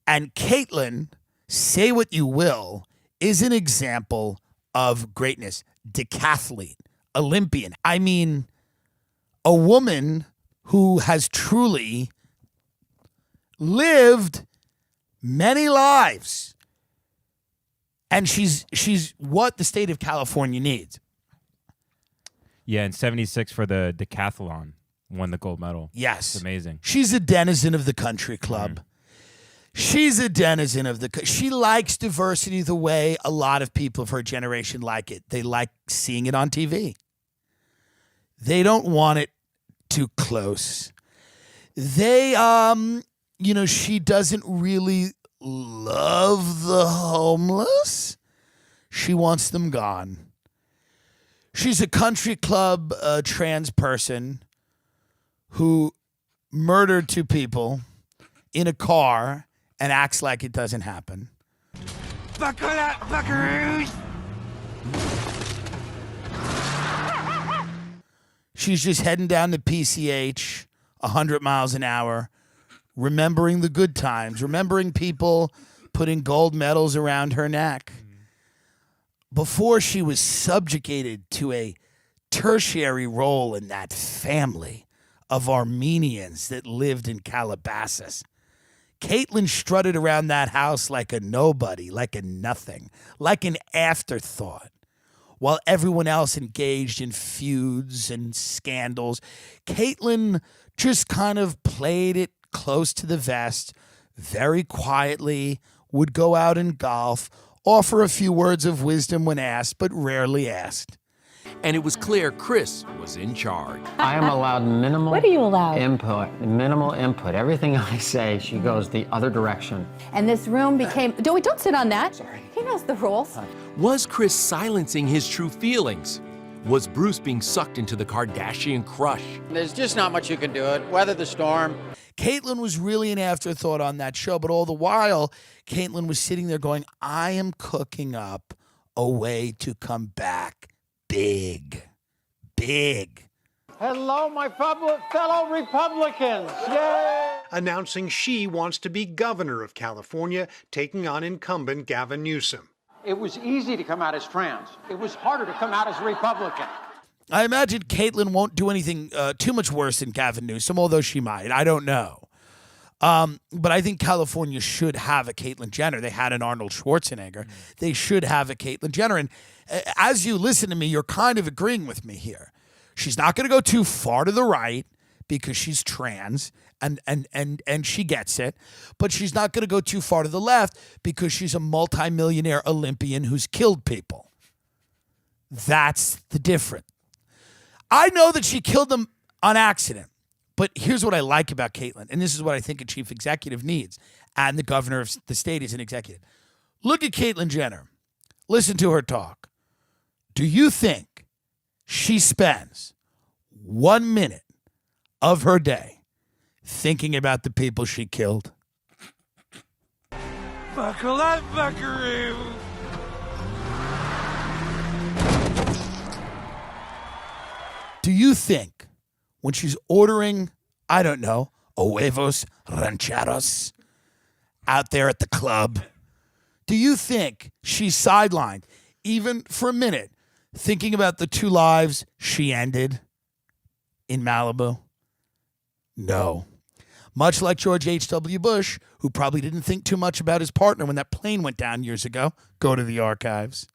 And Caitlyn, say what you will, is an example of greatness. Decathlete, Olympian. I mean, a woman who has truly lived many lives. And she's what the state of California needs. Yeah, in 76 for the decathlon, won the gold medal. Yes. It's amazing. She's a denizen of the country club. She's a denizen of she likes diversity the way a lot of people of her generation like it. They like seeing it on TV. They don't want it too close. They, she doesn't really love the homeless. She wants them gone. She's a country club trans person who murdered 2 people in a car and acts like it doesn't happen. Buckle up, buckaroos! She's just heading down to PCH 100 miles an hour, remembering the good times, remembering people putting gold medals around her neck. Before she was subjugated to a tertiary role in that family of Armenians that lived in Calabasas, Caitlyn strutted around that house like a nobody, like a nothing, like an afterthought, while everyone else engaged in feuds and scandals. Caitlyn just kind of played it close to the vest, very quietly, would go out and golf, offer a few words of wisdom when asked, but rarely asked. And it was clear Chris was in charge. I am allowed minimal What are you allowed? input. Minimal input. Everything I say, she goes the other direction. And this room became... Don't sit on that. Sorry. He knows the rules. Was Chris silencing his true feelings? Was Bruce being sucked into the Kardashian crush? There's just not much you can do. It weather the storm. Caitlyn was really an afterthought on that show, but all the while, Caitlyn was sitting there going, I am cooking up a way to come back big. Hello, my fellow Republicans. Yay! Announcing she wants to be governor of California, taking on incumbent Gavin Newsom. It was easy to come out as trans. It was harder to come out as a Republican. I imagine Caitlyn won't do anything too much worse than Gavin Newsom, although she might. I don't know. But I think California should have a Caitlyn Jenner. They had an Arnold Schwarzenegger. They should have a Caitlyn Jenner. And as you listen to me, you're kind of agreeing with me here. She's not going to go too far to the right because she's trans and she gets it. But she's not going to go too far to the left because she's a multimillionaire Olympian who's killed people. That's the difference. I know that she killed them on accident. But here's what I like about Caitlyn, and this is what I think a chief executive needs, and the governor of the state is an executive. Look at Caitlyn Jenner. Listen to her talk. Do you think she spends 1 minute of her day thinking about the people she killed? Buckle up, buckaroo! Do you think when she's ordering, I don't know, huevos rancheros out there at the club, do you think she's sidelined, even for a minute, thinking about the 2 lives she ended in Malibu? No. Much like George H.W. Bush, who probably didn't think too much about his partner when that plane went down years ago. Go to the archives.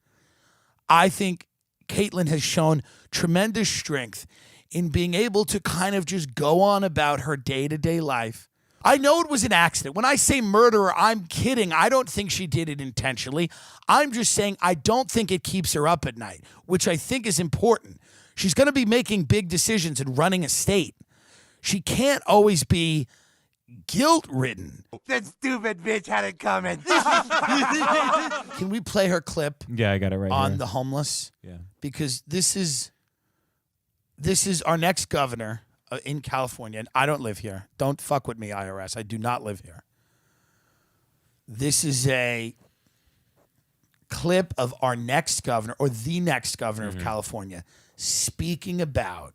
I think Caitlyn has shown tremendous strength in being able to kind of just go on about her day-to-day life. I know it was an accident. When I say murderer, I'm kidding. I don't think she did it intentionally. I'm just saying I don't think it keeps her up at night, which I think is important. She's going to be making big decisions and running a state. She can't always be guilt-ridden. That stupid bitch had it coming. Can we play her clip? Yeah, I got it right on here. the homeless? Yeah. Because this is our next governor in California, and I don't live here. Don't fuck with me, IRS. I do not live here. This is a clip of our next governor, or the next governor of California, speaking about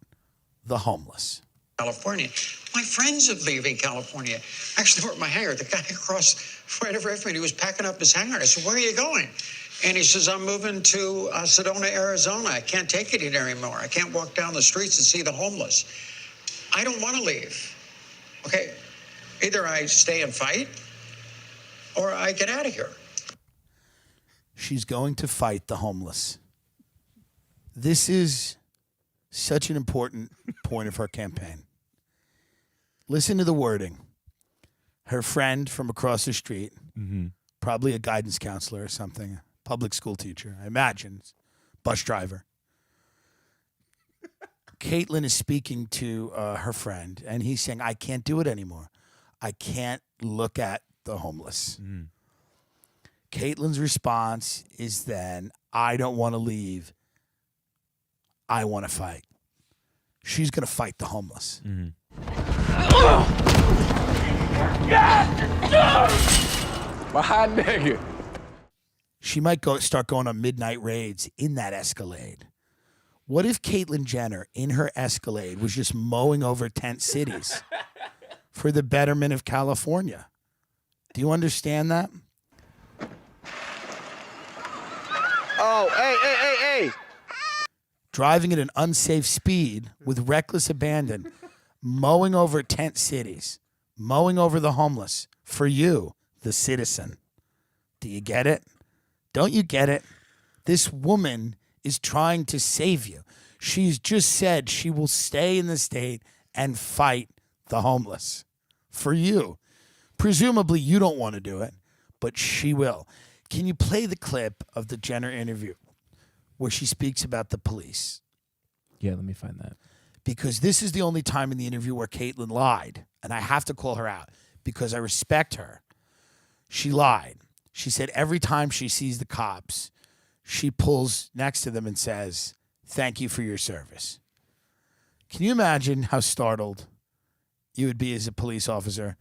the homeless. California. My friends are leaving California. Actually, were at my hangar. The guy across right over from me, he was packing up his hangar. I said, "Where are you going?" And he says, "I'm moving to Sedona, Arizona. I can't take it here anymore. I can't walk down the streets and see the homeless. I don't want to leave." Okay, either I stay and fight or I get out of here. She's going to fight the homeless. This is such an important point of her campaign. Listen to the wording. Her friend from across the street, probably a guidance counselor or something, public school teacher, I imagine, bus driver. Caitlyn is speaking to her friend, and he's saying, "I can't do it anymore. I can't look at the homeless." Caitlyn's response is then, "I don't want to leave. I want to fight." She's going to fight the homeless. Behind nigga. She might start going on midnight raids in that Escalade. What if Caitlyn Jenner, in her Escalade, was just mowing over tent cities for the betterment of California? Do you understand that? Oh, hey. Driving at an unsafe speed with reckless abandon, mowing over tent cities, mowing over the homeless for you, the citizen. Do you get it? Don't you get it? This woman is trying to save you. She's just said she will stay in the state and fight the homeless for you. Presumably you don't want to do it, but she will. Can you play the clip of the Jenner interview where she speaks about the police? Yeah, let me find that. Because this is the only time in the interview where Caitlyn lied, and I have to call her out because I respect her. She lied. She said every time she sees the cops, she pulls next to them and says, "Thank you for your service." Can you imagine how startled you would be as a police officer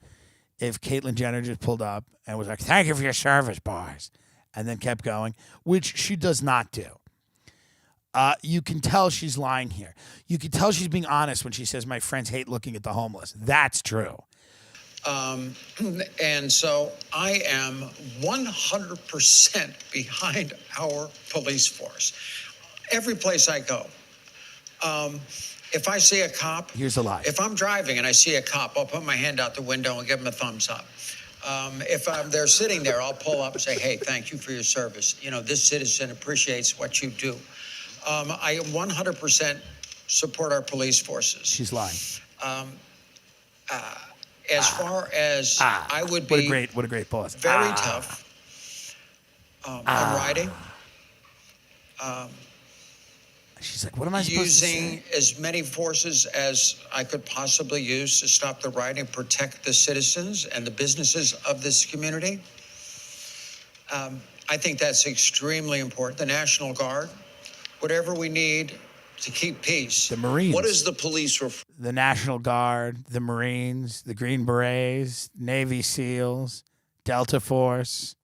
if Caitlyn Jenner just pulled up and was like, "Thank you for your service, boys," and then kept going, which she does not do. You can tell she's lying here. You can tell she's being honest when she says, "My friends hate looking at the homeless." That's true. And so I am 100% behind our police force. Every place I go. If I see a cop, Here's a lie. if I'm driving and I see a cop, I'll put my hand out the window and give him a thumbs up. If they're sitting there, I'll pull up and say, "Hey, thank you for your service. You know, this citizen appreciates what you do." I 100% support our police forces. She's lying. As far as I would be What a great pause. very tough on riding. She's like, "What am I supposed to say?" Using as many forces as I could possibly use to stop the rioting, protect the citizens and the businesses of this community. I think that's extremely important. The National Guard, whatever we need to keep peace. The Marines. What is the police The National Guard, the Marines, the Green Berets, Navy SEALs, Delta Force,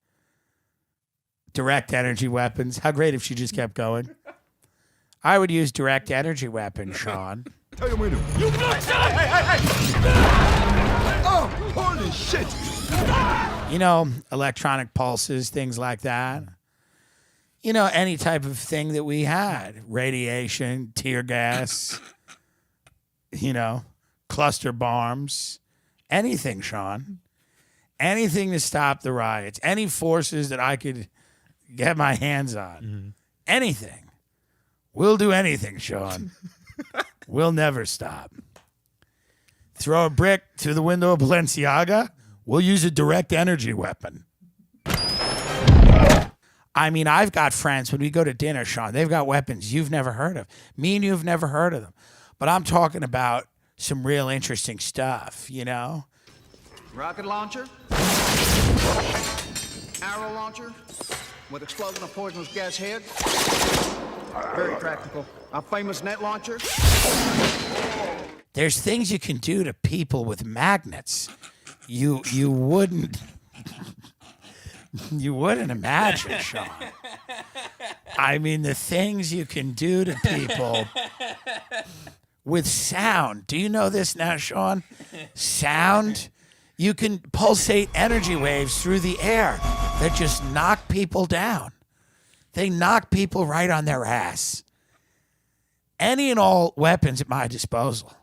direct energy weapons. How great if she just kept going. I would use direct energy weapons, Sean. Tell you what to do. You Oh, holy shit. You know, electronic pulses, things like that. You know, any type of thing that we had. Radiation, tear gas, you know, cluster bombs, anything, Sean. Anything to stop the riots. Any forces that I could get my hands on. Anything. We'll do anything, Sean. We'll never stop. Throw a brick through the window of Balenciaga? We'll use a direct energy weapon. I mean, I've got friends, when we go to dinner, Sean, they've got weapons you've never heard of. Me and you have never heard of them. But I'm talking about some real interesting stuff, you know? Rocket launcher, arrow launcher with explosion of poisonous gas head. Very practical. Our famous net launcher. There's things you can do to people with magnets. You wouldn't imagine, Sean. I mean, the things you can do to people with sound. Do you know this now, Sean? Sound. You can pulsate energy waves through the air that just knock people down. They knock people right on their ass. Any and all weapons at my disposal.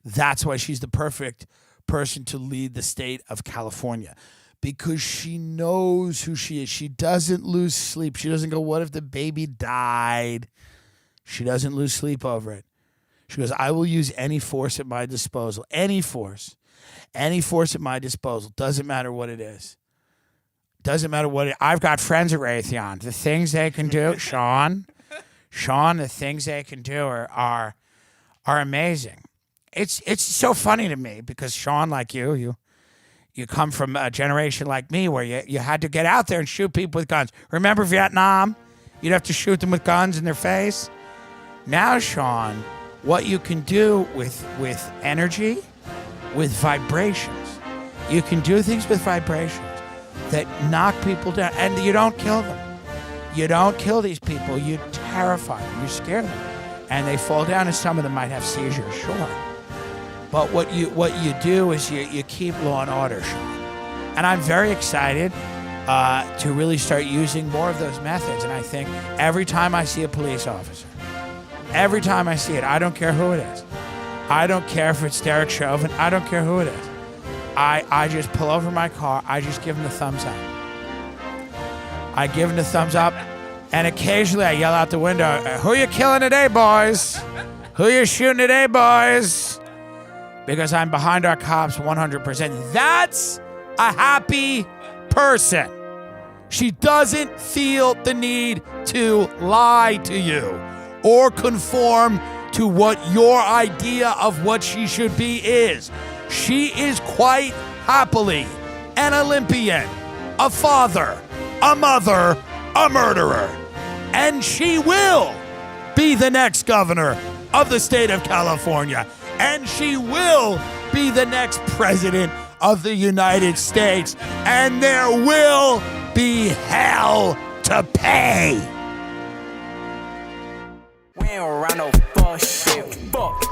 That's why she's the perfect person to lead the state of California, because she knows who she is. She doesn't lose sleep. She doesn't go, what if the baby died? She doesn't lose sleep over it. She goes, I will use any force at my disposal. Any force at my disposal. Doesn't matter what it is. Doesn't matter what it, I've got friends at Raytheon. The things they can do, Sean, the things they can do are amazing. It's so funny to me because Sean, like you come from a generation like me where you had to get out there and shoot people with guns. Remember Vietnam? You'd have to shoot them with guns in their face. Now, Sean, what you can do with energy, with vibrations, you can do things with vibrations that knock people down, and you don't kill them. You don't kill these people. You terrify them. You scare them, and they fall down. And some of them might have seizures, sure. But what you do is you keep law and order, Sean. And I'm very excited to really start using more of those methods. And I think every time I see a police officer, every time I see it, I don't care who it is. I don't care if it's Derek Chauvin. I don't care who it is. I just pull over my car. I just give him the thumbs up. I give him the thumbs up. And occasionally I yell out the window, who you killing today, boys? Who you shooting today, boys? Because I'm behind our cops 100%. That's a happy person. She doesn't feel the need to lie to you or conform to what your idea of what she should be is. She is quite happily an Olympian, a father, a mother, a murderer. And she will be the next governor of the state of California. And she will be the next president of the United States. And there will be hell to pay. We ain't around no bullshit. Fuck.